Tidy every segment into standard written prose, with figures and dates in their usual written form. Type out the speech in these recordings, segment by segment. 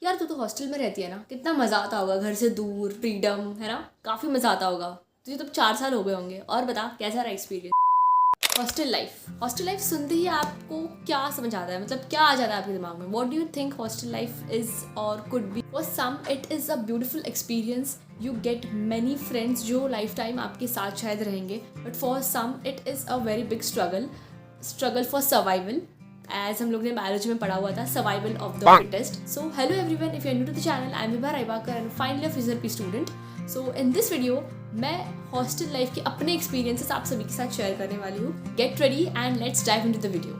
यार तू तो हॉस्टल में रहती है ना, कितना मज़ा आता होगा, घर से दूर, फ्रीडम है ना, काफ़ी मज़ा आता होगा। तुझे तो 4 साल हो गए होंगे। और बता कैसा रहा एक्सपीरियंस। हॉस्टल लाइफ सुनते ही आपको क्या समझ आता है, मतलब क्या आ जाता है आपके दिमाग में? What do you think hostel life is और could be? For some it is a beautiful experience, you get many friends जो लाइफ टाइम आपके साथ शायद रहेंगे, but for some it is a very big struggle for survival. As हम लोग ने biology में पढ़ा हुआ था, survival of the fittest. So hello everyone, if you are new to the channel, I am Vibha रायबाकर and finally a physiotherapy student. So in this video मैं hostel life के अपने एक्सपीरियंसेस आप सभी के साथ शेयर करने वाली हूँ। Get ready and let's dive into the video.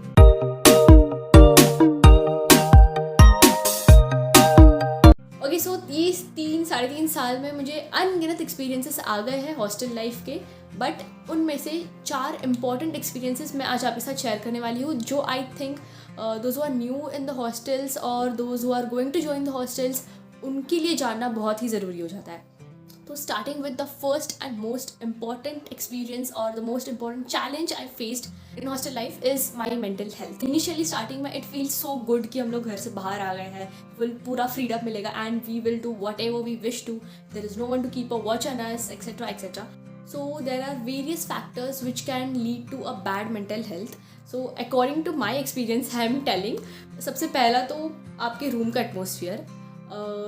Okay, so ये 3 साढ़े 3 साल में मुझे अनगिनत एक्सपीरियंसेस आ गए हैं हॉस्टल लाइफ के, बट उनमें से 4 इंपॉर्टेंट एक्सपीरियंसेस मैं आज आपके साथ शेयर करने वाली हूँ, जो I think those who are new in the hostels और those who are going to join the hostels, उनके लिए जानना बहुत ही ज़रूरी हो जाता है। तो starting with the first and most important experience or the most important challenge I faced in hostel life is my mental health. Initially starting में it feels so good कि हम लोग घर से बाहर आ गए हैं, पूरा freedom मिलेगा and we will do whatever we wish to. There is no one to keep a watch on us, etc. etc. So there are various factors which can lead to a bad mental health. So according to my experience I am telling, सबसे पहला तो आपके room का atmosphere.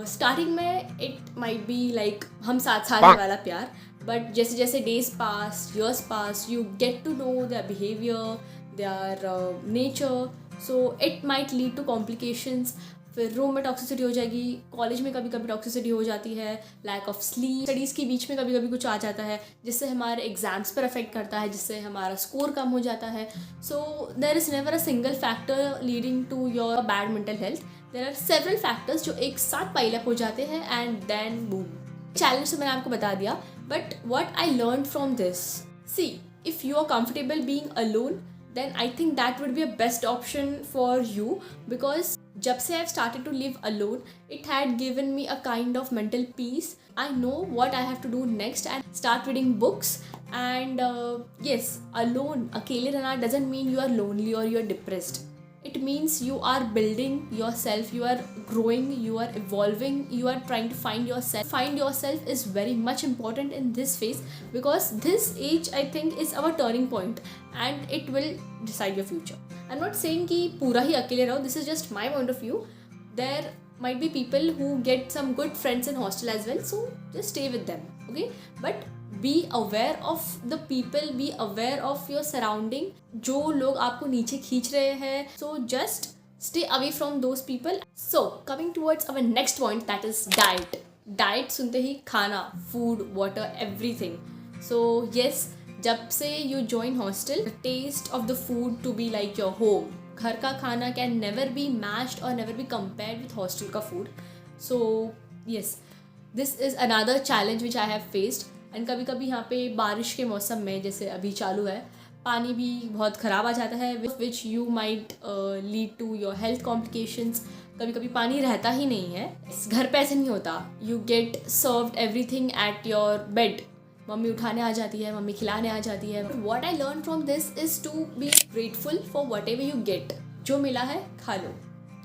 Starting में it might be like हम साथ साथ वाला प्यार, बट जैसे जैसे days pass, years pass, you get to know their behaviour, their nature, so it might lead to complications. फिर रूम में टॉक्सिसिटी हो जाएगी, कॉलेज में कभी कभी टॉक्सिसिटी हो जाती है, लैक ऑफ स्लीप, स्टडीज़ के बीच में कभी कभी कुछ आ जाता है जिससे हमारे एग्जाम्स पर अफेक्ट करता है, जिससे हमारा स्कोर कम हो जाता है। So there is never a single factor leading to your bad mental health. There are several factors जो एक साथ पाइल अप हो जाते हैं एंड देन बूम। चैलेंज तो मैंने आपको बता दिया, but what I learn from this, see if you are comfortable being alone then I think that would be a best option for you, because जब से I've started to live alone, it had given me a kind of mental peace. I know what I have to do next and start reading books. And yes, alone, अकेले रहना doesn't mean you are lonely or you are depressed. It means you are building yourself, you are growing, you are evolving, you are trying to find yourself. Find yourself is very much important in this phase, because this age I think is our turning point and it will decide your future. I'm not saying कि पूरा ही अकेले रहो, this is just my point of view. There might be people who get some good friends in hostel as well, so just stay with them, okay? But be aware of the people, be aware of your surrounding, जो लोग आपको नीचे खींच रहे हैं, so just stay away from those people. So coming towards our next point, that is diet. Diet सुनते ही खाना, food, water, everything. So yes, जब से you join hostel, the taste of the food to be like your home. घर का खाना can never be matched और never be compared with hostel का food. So yes, this is another challenge which I have faced. And कभी कभी यहाँ पे बारिश के मौसम में, जैसे अभी चालू है, पानी भी बहुत ख़राब आ जाता है, which you might lead to your health complications. कभी कभी पानी रहता ही नहीं है, घर पे ऐसे नहीं होता, you get served everything at your bed. Mummy उठाने आ जाती है, मम्मी खिलाने आ जाती है। What I learn from this is to be grateful for whatever you get. जो मिला है खा लो,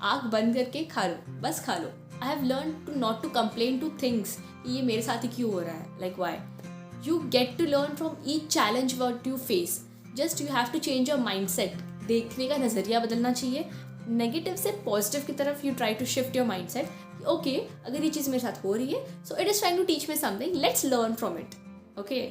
आँख बंद करके खा लो, बस खा लो। I have learn to not to complain to things, ये मेरे साथ ही क्यों हो रहा है, like why. You get to learn from each challenge what you face. Just you have to change your mindset. देखने का नज़रिया बदलना चाहिए, नेगेटिव से पॉजिटिव की तरफ you try to shift your mindset. Okay, अगर ये चीज़ मेरे साथ हो रही है, so it is trying to teach me something, let's learn from it. Okay,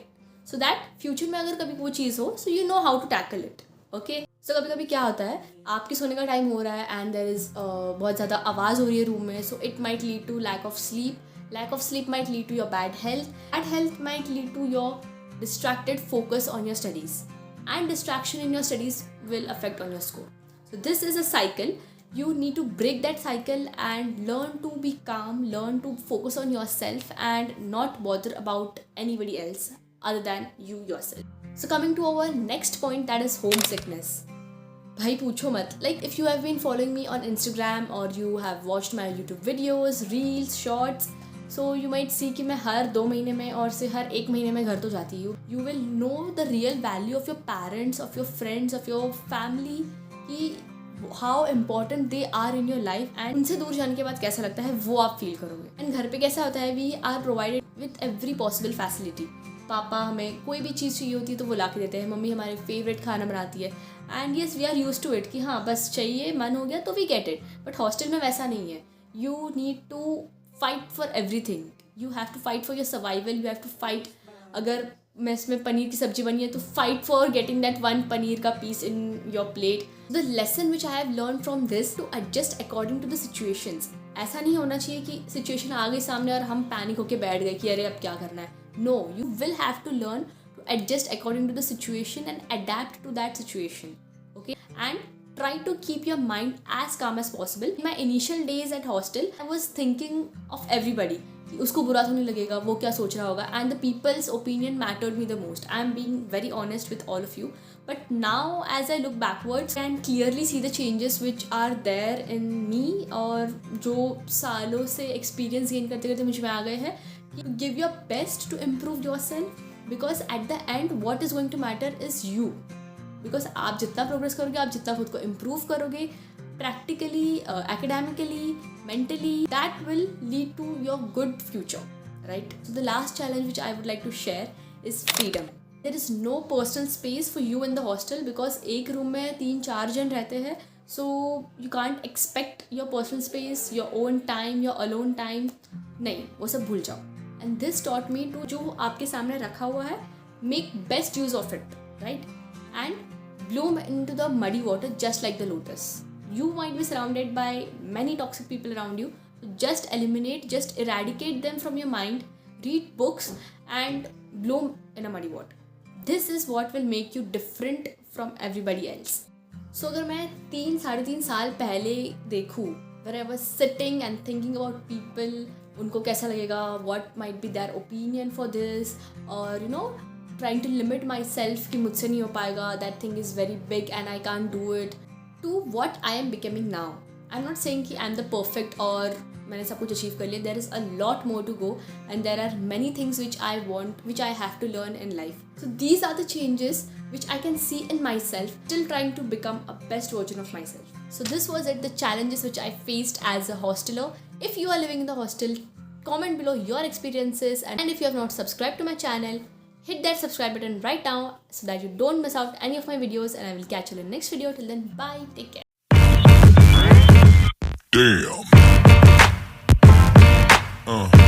so that future में अगर कभी वो चीज़ हो, so you know how to tackle it. Okay, so कभी कभी क्या होता है, आपके सोने का टाइम हो रहा है and there is बहुत ज़्यादा आवाज़ हो रही है रूम में, so it might lead to lack of sleep. Lack of sleep might lead to your bad health. Bad health might lead to your distracted focus on your studies. And distraction in your studies will affect on your score. So this is a cycle. You need to break that cycle and learn to be calm, learn to focus on yourself and not bother about anybody else other than you yourself. So coming to our next point, that is homesickness. भाई पूछो मत, like if you have been following me on Instagram or you have watched my YouTube videos, reels, shorts, so you might see कि मैं हर 2 महीने में और से हर 1 महीने में घर तो जाती हूँ। You will know the real value of your parents, of your friends, of your family, कि how important they are in your life, and उनसे दूर जाने के बाद कैसा लगता है वो आप फील करोगे। एंड घर पे कैसा होता है, we are provided with every possible facility. Papa हमें कोई भी चीज़ चाहिए होती है तो वो ला के देते हैं, मम्मी हमारे फेवरेट खाना बनाती है, and yes we are use to it कि हाँ बस चाहिए, मन हो गया तो we get it. But hostel में वैसा नहीं है, you need to fight for everything, you have to fight for your survival, you have to fight. अगर मेस में पनीर की सब्जी बनी है तो fight for getting that one paneer का piece in your plate. The lesson which I have learn from this, to adjust according to the situations. ऐसा नहीं होना चाहिए कि सिचुएशन आ गई सामने और हम पैनिक होकर बैठ गए कि अरे अब क्या करना है। No, you will have to learn to adjust according to the situation and adapt to that situation, okay, and try to keep your mind as calm as possible. In my initial days at hostel, I was thinking of everybody. उसको बुरा तो नहीं लगेगा, वो क्या सोच रहा होगा, and the people's opinion mattered me the most. I am being very honest with all of you. But now as I look backwards, I can clearly see the changes which are there in me, और जो सालों से experience gain करते करते मुझ में आ गए हैं। Give your best to improve yourself, because at the end what is going to matter is you. Because आप जितना प्रोग्रेस करोगे, आप जितना खुद को इम्प्रूव करोगे practically, academically, mentally, that will lead to your good future, right. So the last challenge which I would like to share is freedom. There is no personal space for you in the hostel, because एक room में 3-4 जन रहते हैं, so you can't expect your personal space, your own time, your alone time. नहीं, वो सब भूल जाओ। And this taught me too, जो आपके सामने रखा हुआ है, make best use of it, right, and bloom into the muddy water just like the lotus. You might be surrounded by many toxic people around you, so just eliminate, just eradicate them from your mind, read books and bloom in a muddy water. This is what will make you different from everybody else. So अगर मैं 3-3.5 साल पहले देखूँ, where I was sitting and thinking about people, उनको कैसा लगेगा, what might be their opinion for this, or you know, trying to limit myself कि मुझसे नहीं हो पाएगा, that thing is very big and I can't do it, to what I am becoming now. I'm not saying कि I'm the perfect और मैंने सब कुछ achieve कर लिया. There is a lot more to go and there are many things which I want, which I have to learn in life. So these are the changes which I can see in myself, still trying to become a best version of myself. So this was it, the challenges which I faced as a hosteler. If you are living in the hostel, comment below your experiences, and if you have not subscribed to my channel, hit that subscribe button right now so that you don't miss out any of my videos, and I will catch you in the next video. Till then, bye, take care. Damn.